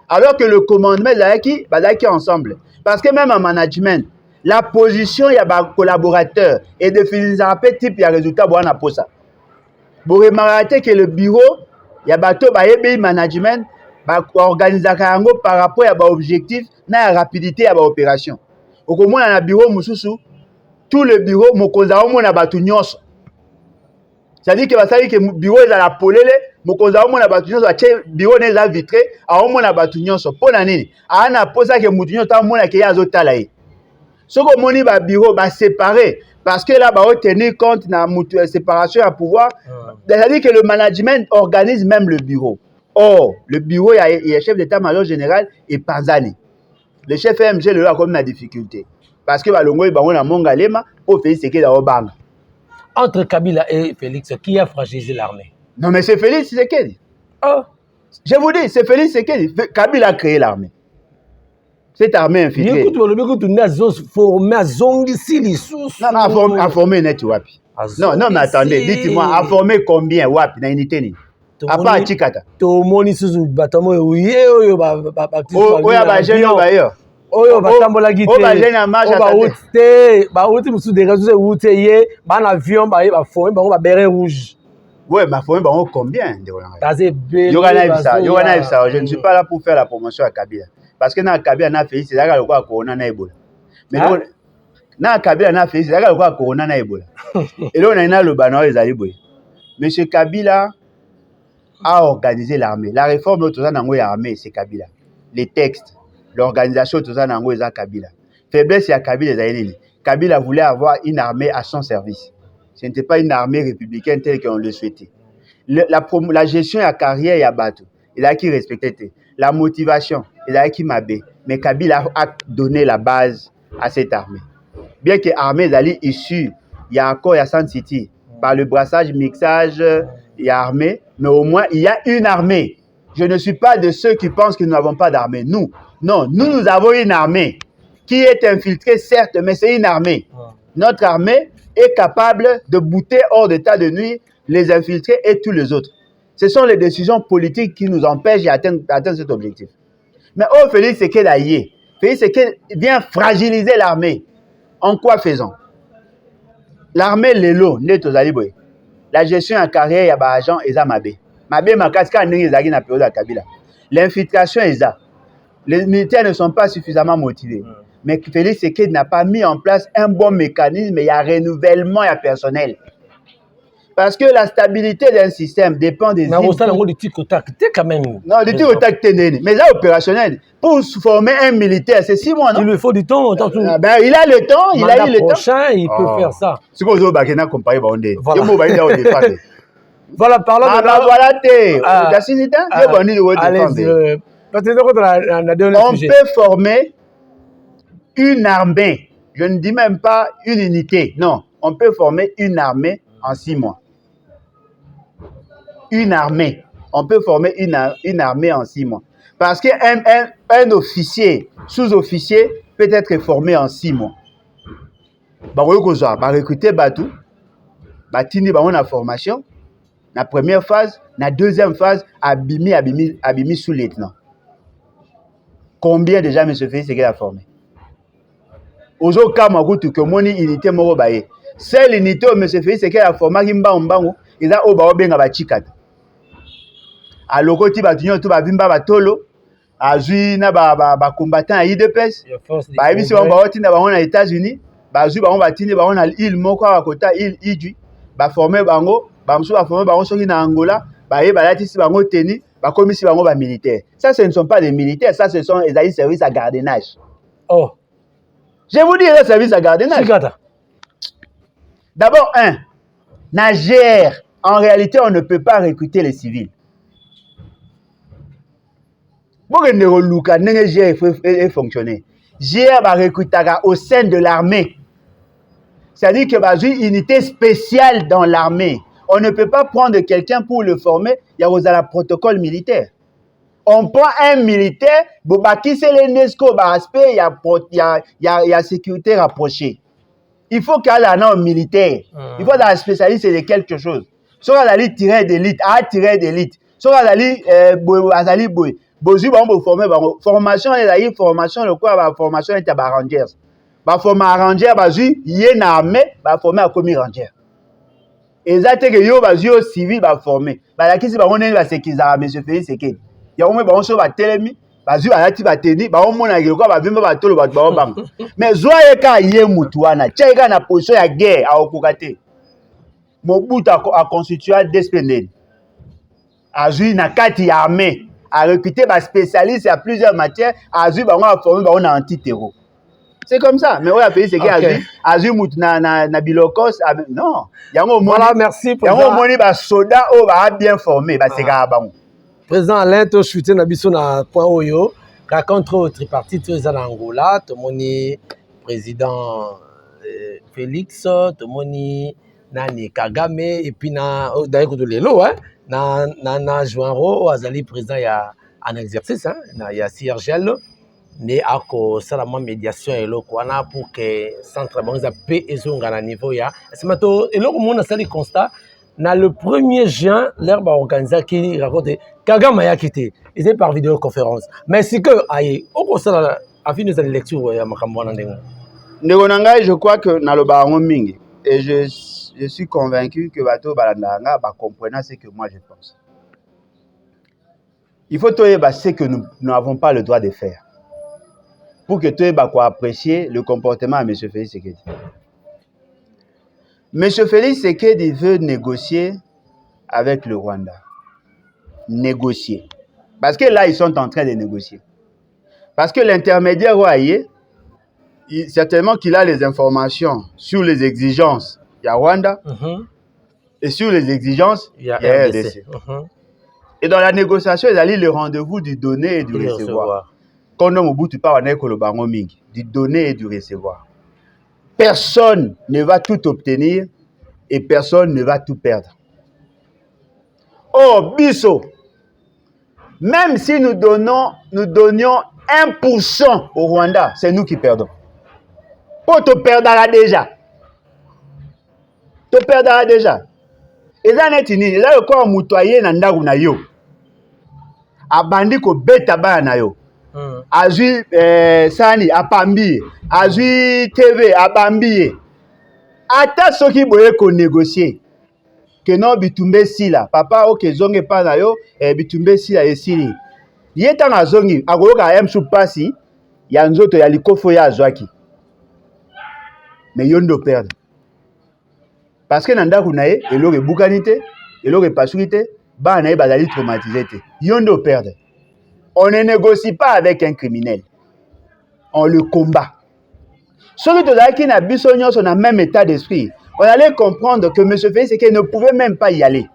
Alors que le commandement, il est ensemble. Parce que même en management, la position, il y a un collaborateur et définir un type de résultat pour un ça. Vous remarquez que le bureau, il y a bateau, il management, organisation par rapport à l'objectif, à la rapidité à l'opération. Au moins, dans le bureau, tout le bureau, on a battu nyos. C'est-à-dire que le bureau est à la polele, on a battu nyos, le bureau est à vitré, on a battu nyos. Pour l'année, on a posé que moutinho, on a qu'il y a d'autres talaï. Ce que mon bureau va séparer parce que là, on va tenir compte de la séparation à pouvoir. C'est-à-dire que le management organise même le bureau. Or, le bureau, il y a chef d'état-major général et Panzani. Le chef MG, le a comme la difficulté. Parce que on a Mongalema pour faire ce qu'il y a au bang. Entre Kabila et Félix, qui a fragilisé l'armée? Non, mais c'est Félix Tshisekedi. Oh. Je vous dis, c'est Félix Tshisekedi. Kabila a créé l'armée. Cette armée infiltrée. Écoute, tu as formé à Zongi Non, à former net wapi. Non, mais attendez, dites-moi, à former combien wapi na unité? À part à Chikata. Tomoni suzu batamo oui oyo ba oyo ba jeune oyo. Oyo batambola gite. Oyo ba jeune na marche à tête. Ba uti musu de réseaux uti ye ba na avion ba former ba béret rouge. Ouais, ma former ba combien de Rolanda? Yoga ça, je ne suis pas là pour faire la promotion à Kabila. Parce que dans Kabila na fait c'est là quoi corona na Ebola. Mais dans Kabila na fait c'est là quoi corona na Ebola. Et là on a le banner ezali boy. Monsieur Kabila a organisé l'armée. La réforme de Tozan Nango armée, c'est Kabila. Les textes, l'organisation de Tozan Nango est Kabila. Faiblesse, il y a Kabila. Kabila voulait avoir une armée à son service. Ce n'était pas une armée républicaine telle qu'on le souhaitait. La gestion de la carrière, il y a battu. Il a qui respectait. La motivation, il a qui mabé. Mais Kabila a donné la base à cette armée. Bien que l'armée est issue, il y a encore il y a San City, par le brassage, mixage, il y a armée. Mais au moins, il y a une armée. Je ne suis pas de ceux qui pensent que nous n'avons pas d'armée. Nous avons une armée qui est infiltrée, certes, mais c'est une armée. Notre armée est capable de bouter hors d'état de nuit les infiltrés et tous les autres. Ce sont les décisions politiques qui nous empêchent d'atteindre cet objectif. Mais Félix Tshisekedi vient fragiliser l'armée. En quoi faisons? L'armée, l'élo, n'est aux aliboy. La gestion en carrière, il y a des agents et Mabé. Mabé, ma casque, il y a période à Kabila. L'infiltration est là. Les militaires ne sont pas suffisamment motivés. Mais Félix Tshisekedi n'a pas mis en place un bon mécanisme, il y a renouvellement, il y a personnel. Parce que la stabilité d'un système dépend des... Mais ça, le tic-au-tac, quand même. Non, le tic-au-tac, mais là, opérationnel. Pour former un militaire, c'est 6 mois, non? Il lui faut du temps. Il a le temps, il a eu le temps. Prochain, il peut faire ça. C'est comme ça que vous comparez. Voilà, parlons de là. Voilà, on peut former une armée. Je ne dis même pas une unité. Non, on peut former une armée en 6 mois. Une armée. On peut former une armée en 6 mois. Parce qu'un officier, sous-officier, peut être formé en 6 mois. Bah, recruter Batou, Batini, on a formation. La première phase, la deuxième phase, Abimi sous-lieutenant. Combien déjà M. Félix Tshisekedi a formé? Aujourd'hui, Kamakutu, que mon unité moro baye. Celle unité où M. Félix Tshisekedi a formé, il a obaobenga bachikata. A lokoti batunyo to babimba batolo, a zui na ba combattant à IDPS. Ba ebisi ba baoti na bango na États-Unis, ba zui bango batini bango na île moko à kota île Idjui, ba former bango, ba mso ba former bango soki na Angola, ba ye balatisi bango teni, ba komisi bango ba militaires. Ça ce ne sont pas des militaires, ça ce sont les services à gardiennage. Oh. Je vous dis les services à gardiennage. D'abord Niger, en réalité on ne peut pas recruter les civils. GR fonctionner. GR va recruter au sein de l'armée. C'est-à-dire qu'il y a une unité spéciale dans l'armée. On ne peut pas prendre quelqu'un pour le former. Il y a un protocole militaire. On prend un militaire, il y a sécurité rapprochée. Il faut qu'il y ait un militaire. Il faut être spécialiste de quelque chose. Soit la liste tirée d'élite, soit la liste Bozu ba on former formation les formation le quoi ba formation est ba rangers ba former ranger ba zu yé na armée ba former à commis ranger Exactement que yo bazio civil ba formé. Ba la kisi ba on va sécuriser monsieur Félix Sekedi. Ya au moins ba on so ba telemi, bazio ba lati ba teni, ba on mona ke quoi ba vimba ba tolo ba bang. Mais zoye ka ye mutu wana, tcheka na position ya guerre a okokate. Mobutu a constitué DSPNL. A joué na kati armée, a recruté ba spécialiste à plusieurs matières, a joué ba on a formé ba on anti-terror. C'est comme ça. Mais on a payé ce qu'il a vu na bilokos. Non. Voilà, merci. Il y a un soda bien formé. Président Alain, tu as chuté na biso na point oyo. Contre tripartite, tu es en Angola. Tu as président Félix, tu as Nani Kagame, et puis d'ailleurs, na Joanro, Azali président en exercice, il y a CRGL. Mais à cause de la médiation et le kwana pour que centre banque paix et son à niveau ya c'est maintenant et là on a ça le constat dans le 1er juin l'herbe organisé qui raconte Kagame a quitté ils étaient par vidéoconférence mais c'est que aïe au cours ça a fini de lecture ya makambo na ndenge ndegonanga je crois que na lo bango mingi et je suis convaincu que bato balandanga ba comprendre ce que moi je pense. Il faut toyeba ce que nous n'avons pas le droit de faire. Pour que tu aies apprécier le comportement de M. Félix Sekedi. M. Félix Sekedi veut négocier avec le Rwanda. Négocier. Parce que là, ils sont en train de négocier. Parce que l'intermédiaire Rwanda, certainement qu'il a les informations sur les exigences. Il y a Rwanda. Et sur les exigences, il y a RDC. Et dans la négociation, il y a le rendez-vous du donner et du recevoir. Quand on Mobutu parle du donner et du recevoir. Personne ne va tout obtenir et personne ne va tout perdre. Oh, Bisso, même si nous donnions 1% au Rwanda, c'est nous qui perdons. Pour te perdre déjà. Te perdre déjà. Et là, il a encore moutoyer nandagu na yo. Abandi ko beta ba na yo. Azui Sani apambi, Azui TV apambi. Ata soki boye ko négocier. Que non bitumbe sila, papa oke zonge pa na yo, bitumbe sila esili. Yeta na zongi, akoyoka emsu pasi, ya nzoto ya likofo ya azwaki. Mais yondo perdre. Parce que nanda kunaye, eloge bukanite, eloge pasurite, ba naye bazali traumatisé te. Yondo perdre. On ne négocie pas avec un criminel. On le combat. Ceux qui n'a bisognos sont dans le même état d'esprit. On allait comprendre que M. Félix Sekedi ne pouvait même pas y aller.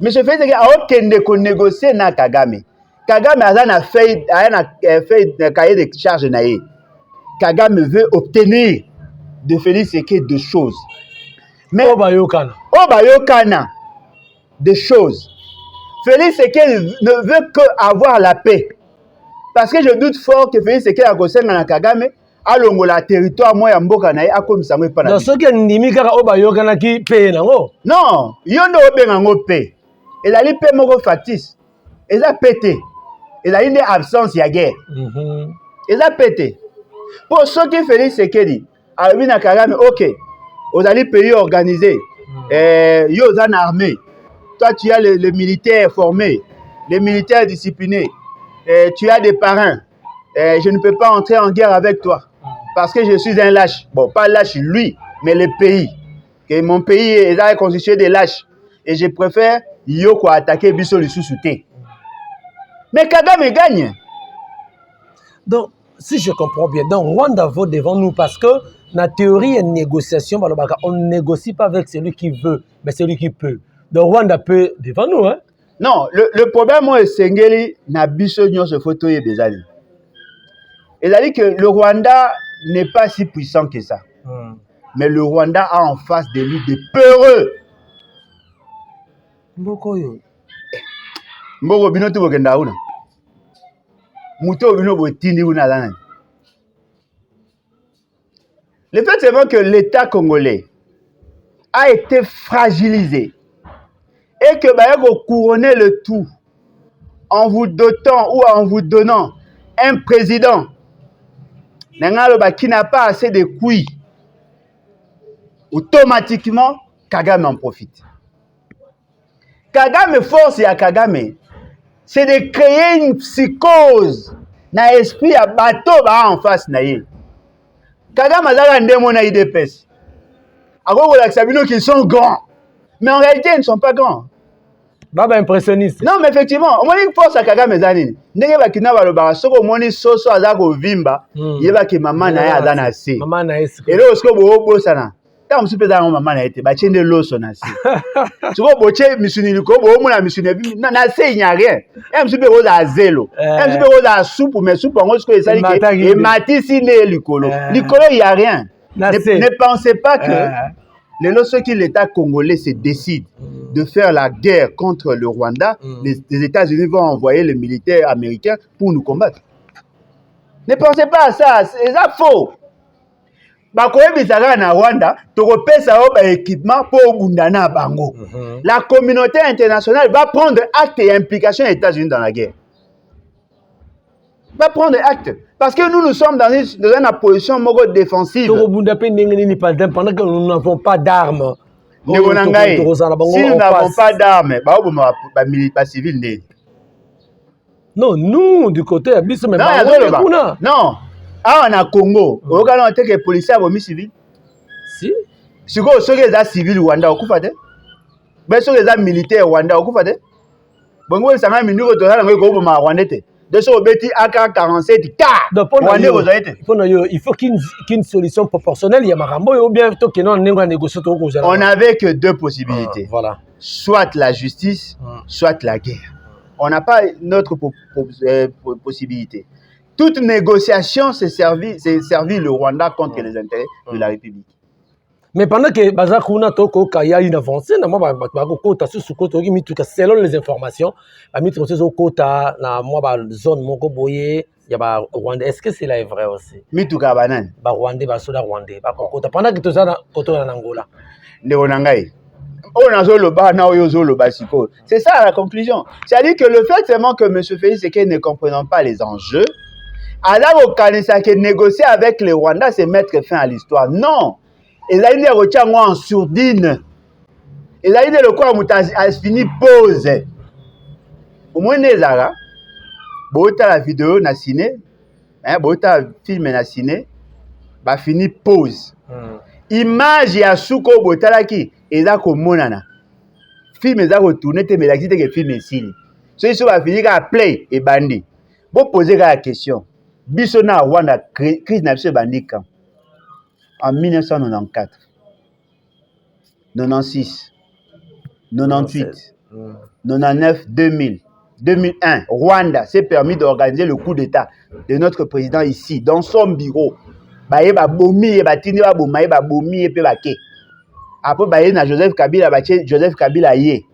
M. Félix Sekedi a aucun négocier na Kagame. Kagame a fait un cahier de charge naïe. Kagame veut obtenir de Félix Sekedi des choses. Mais Obayokana des choses. Félix Sekedi ne veut que avoir la paix. Parce que je doute fort que Félix Sekedi a conseillé na Kagame a longola territoire moi ya mboka na ye akomisa ngwe pana. Donc ce qui ndimi kaka Obayokana ki paix nango. Non, yondo obenga ngo paix. Ezali paix moko factice. Eza pété. Ezali une absence ya guerre. Eza pété. Pour ceux qui Félix Sekedi a vu na Kagame OK. Ozali pays organisé. Yo za na armée. Toi tu as les militaires formés, les militaires disciplinés. Tu as des parrains. Je ne peux pas entrer en guerre avec toi. Parce que je suis un lâche. Bon, pas lâche lui, mais le pays. Que mon pays est constitué de lâches. Et je préfère Yoko attaquer Bisso le sous-souté. Mais Kagame gagne. Donc, si je comprends bien, donc Rwanda vaut devant nous parce que la théorie est une négociation. On ne négocie pas avec celui qui veut, mais celui qui peut. Donc Rwanda peut devant nous. Hein? Non, le problème est Sengeli na Bisso nyonso photo ye bezali. C'est-à-dire que le Rwanda n'est pas si puissant que ça. Mais le Rwanda a en face de lui des peureux. Mboko bino tu bokenda una. Muto bino botindi una lana. Le fait c'est vraiment que l'État congolais a été fragilisé et que vous couronnez le tout en vous dotant ou en vous donnant un président qui n'a pas assez de couilles. Automatiquement, Kagame en profite. Kagame, force à Kagame, c'est de créer une psychose dans l'esprit à bateau en face. Kagame a des démons à IDPS. Alors, qu'ils sont grands. Mais en réalité, ils ne sont pas grands. Baba impressionniste. Non, mais effectivement, on dit force à Kagame Zanini. N'est pas qu'il n'a pas le bar. Ce qu'on dit, soso azako vimba. Il va que maman n'a pas d'anasi. Maman n'a pas. Et là, ce qu'on veut beau ça là. Quand on se fait dans maman n'a été, bah tiens de l'eau son asi. Tu vois, boché misuni liko, bo mo na misuni bi, na nasi il n'y a rien. On se fait rose à zélo. On se fait rose à soupe, mais soupe en rose que ça dit que et matisi ne likolo. Likolo il y a rien. Ne pensez pas que les lorsque l'État congolais se décide de faire la guerre contre le Rwanda, les États-Unis vont envoyer les militaires américains pour nous combattre. Ne pensez pas à ça, c'est ça faux. Na Rwanda, équipement pour Gundana Bango. La communauté internationale va prendre acte et implication des États-Unis dans la guerre. Va prendre acte. Parce que nous sommes dans une position défensive. Pendant que nous n'avons pas d'armes. Si nous n'avons pas d'armes, pas civil. Non, nous, du côté abyss, mais non. Ah, on a Congo. On a que policiers ont mis civil. Si. Si vous avez des civils Rwanda, vous faites. Mais si vous avez des militaires Rwanda, vous faites. Bon, vous savez, nous avons Rwanda. De ce bêtis AK-47, il faut qu'il y ait une solution proportionnelle. Il y a Marambo ou bien négocier. On n'avait que deux possibilités. Voilà. Soit la justice, soit la guerre. On n'a pas notre possibilité. Toute négociation s'est servi le Rwanda contre les intérêts de la République. Mais pendant que Bazakuna Toko Kaya une avancée, selon les informations, zone Moko Boye, Rwanda. Est-ce que cela est vrai aussi? Mituka Banan. Rwanda, Basoda Rwanda. Pendant que tu es en Angola. C'est ça la conclusion. C'est-à-dire que le fait seulement que M. Félix Tshisekedi ne comprenant pas les enjeux, alors au Canada que négocier avec les Rwandais, c'est mettre fin à l'histoire. Non. Et là, il y a en sourdine. Et là, il y a le quoi a fini pause. Au moins, les Zara, la vidéo n'a ciné, le film n'a ciné, va fini pause. Image ya suko botalaki eza ko monana. Film eza ko tourner te mais l'activité que film esili. So iso va finir à play et bandi. Bo poser la question. Biso na Rwanda crise na biso bandi quand en 1994, 96, 98, 99, 2000, 2001, Rwanda s'est permis d'organiser le coup d'État de notre président ici, dans son bureau. Après, Joseph Kabila, Joseph Kabila yé.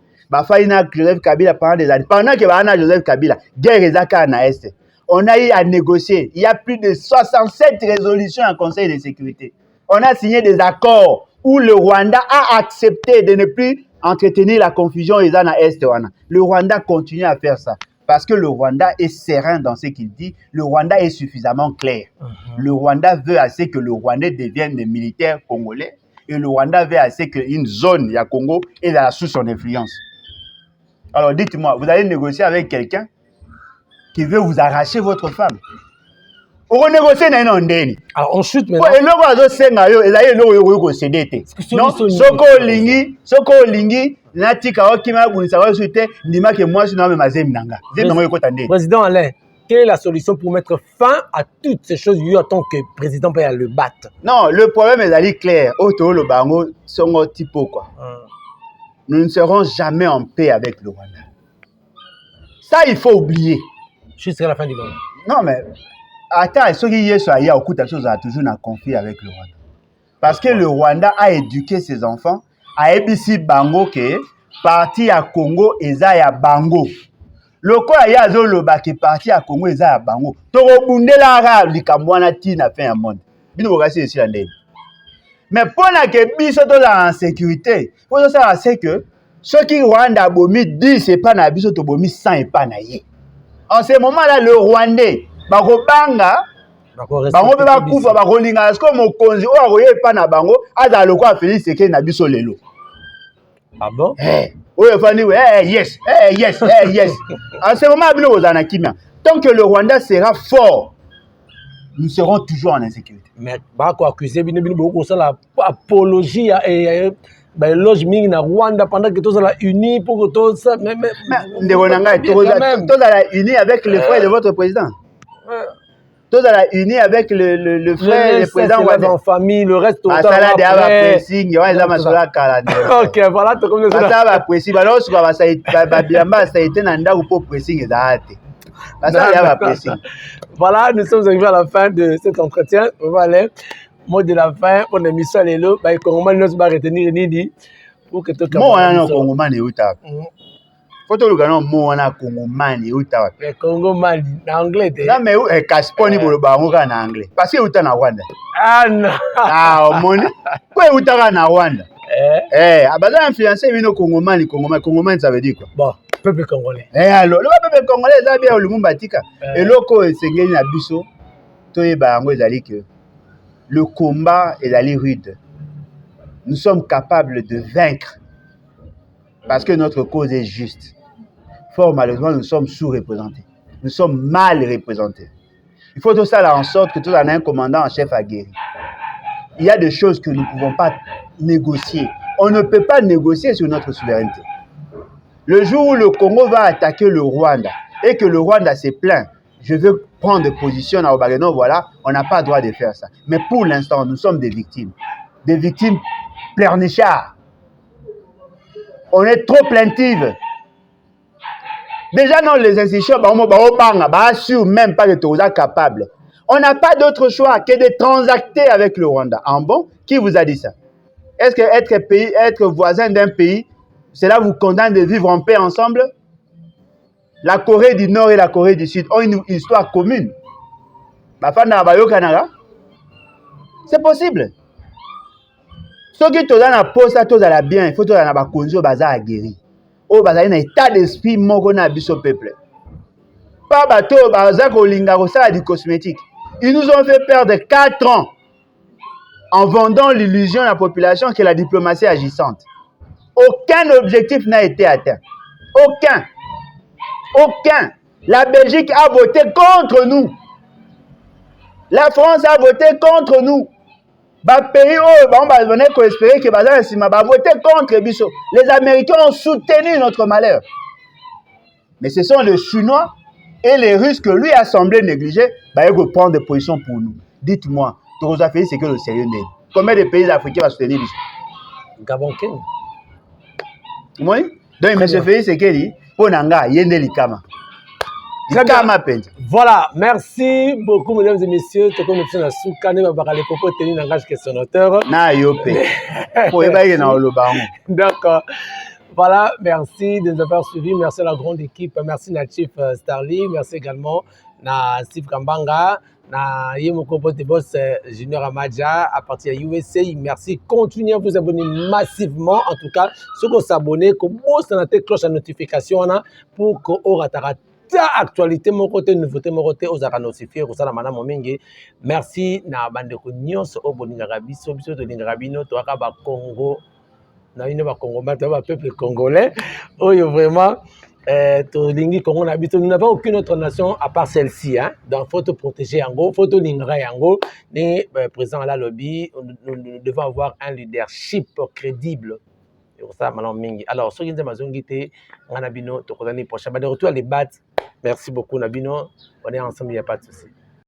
Joseph Kabila pendant des années. Pendant que Joseph Kabila, guerre ezaka na Est. On a eu à négocier. Il y a plus de 67 résolutions en Conseil de sécurité. On a signé des accords où le Rwanda a accepté de ne plus entretenir la confusion à Est. Le Rwanda continue à faire ça. Parce que le Rwanda est serein dans ce qu'il dit. Le Rwanda est suffisamment clair. Le Rwanda veut assez que le Rwandais devienne des militaires congolais. Et le Rwanda veut assez qu'une zone, ya Congo, est sous son influence. Alors dites-moi, vous allez négocier avec quelqu'un qui veut vous arracher votre femme. On négocie dans un ndeni. Alors on chute maintenant. Et non, soko lingi, Président Alain, quelle est la solution pour mettre fin à toutes ces choses en tant que président pour le battre? Non, le problème est clair. Nous ne serons jamais en paix avec le Rwanda. Ça, il faut oublier. Jusqu'à la fin du monde. Non, mais attends, ceux qui sont allés au coup de choses ont toujours un conflit avec le Rwanda. Parce que le Rwanda a éduqué ses enfants à ABC Bango que parti à Congo et à Bango. Le quoi y a le qui parti à Congo et à Bango. Toro bundela ra likamwana tina fin à monde. Bino bokasi ici l'année. Mais pendant que biso to en sécurité, faut savoir c'est que ceux qui Rwanda bomi 10 c'est pas na biso to bomi 100 et pas na yé. En ce moment-là le Rwandais bako banga bango pe ba kufa ba rolinga est-ce que mokonzi o aroye pa na bango aza lokwa Félix Tshisekedi na biso lelo. Ah bon? Oui, yes. En ce moment, tant que le Rwanda sera fort, nous serons toujours en insécurité. Mais accuser beaucoup ça l'apologie et loge mingi na Rwanda pendant que tous la unis pour que tous ça mais tous la unis avec le frère de votre président. Tous la unis avec le frère du président en famille, le reste OK, voilà tout comme ça. Voilà, nous sommes arrivés à la fin de cet entretien. Voilà. Mot de la fin, on a mis ça les lots, bah Congomani nous va retenir Nidi pour que tout le monde Congomani uta. Faut le gagnant mot na Congomani uta. Mais Congomani en anglais. Non mais Casponi pour le baron en anglais. Parce que uta na Rwanda. Ah non. Ah moni. Quoi uta na Rwanda? Abada influencer vino Congomani ça veut dire quoi? Bon, peuple congolais. Alors, le peuple congolais ça bien Lumumba tika. Et loko esengeli na biso toyeba ngo ezali que le combat est allé rude. Nous sommes capables de vaincre parce que notre cause est juste. Fort malheureusement, nous sommes sous-représentés. Nous sommes mal représentés. Il faut tout ça en sorte que tout en ait un commandant en chef aguerri. Il y a des choses que nous ne pouvons pas négocier. On ne peut pas négocier sur notre souveraineté. Le jour où le Congo va attaquer le Rwanda et que le Rwanda se plaint, je veux prendre position à Obageno, voilà, on n'a pas le droit de faire ça. Mais pour l'instant, nous sommes des victimes pleurnichards. On est trop plaintives. Déjà, dans les institutions, on assure même pas que tu es capable. On n'a pas d'autre choix que de transacter avec le Rwanda. En bon, qui vous a dit ça? Est-ce que être voisin d'un pays, cela vous condamne de vivre en paix ensemble? La Corée du Nord et la Corée du Sud ont une histoire commune. C'est possible. Ceux qui sont dans la poste, bien, il faut que la condition baza guéri. Au baza un état d'esprit moko na biso peuple. Pas bateau baza ko linga ko ça du cosmétique. Ils nous ont fait perdre 4 ans en vendant l'illusion à la population que la diplomatie est agissante. Aucun objectif n'a été atteint. Aucun. La Belgique a voté contre nous. La France a voté contre nous. Pays où espérer que va voter contre Bisso. Les Américains ont soutenu notre malheur. Mais ce sont les Chinois et les Russes que lui a semblé négliger, ils prendre des positions pour nous. Dites-moi, Torosa Félix, c'est que le sérieux n'est. Combien de pays africains vont soutenir Bisso? Gabon, Kenya. Oui. Donc, M. Félix, c'est qu'il dit, pour Nanga, Yende Likama. Voilà, merci beaucoup mesdames et messieurs. D'accord. Voilà, merci de nous avoir suivis. Merci à la grande équipe. Merci à Chief Starly. Merci également à Steve Kambanga. Na Yemoko Bote Boss Junior Amadja à partir de USA. Merci. Continuez à vous abonner massivement. En tout cas, ceux qui s'abonnent, que vous avez cloche à notification pour que vous rattrapez actualité mon côté nouveauté mon côté aux ara notifier ko sala mana momingi. Merci na bandeko nyonso o boninga biso biso to linga bino to aka ba Congo na ino ba Congo ba peuple congolais oyo vraiment to lingi Congo na biso. Nous n'avons aucune autre nation à part celle-ci hein. Donc faut te protéger yango, faut te linga yango ni président à la lobby. Nous devons avoir un leadership crédible. Alors, ceux qui nous ont dit on a bino, to prochain. De retour à les battre. Merci beaucoup, Nabino. On est ensemble, il n'y a pas de souci.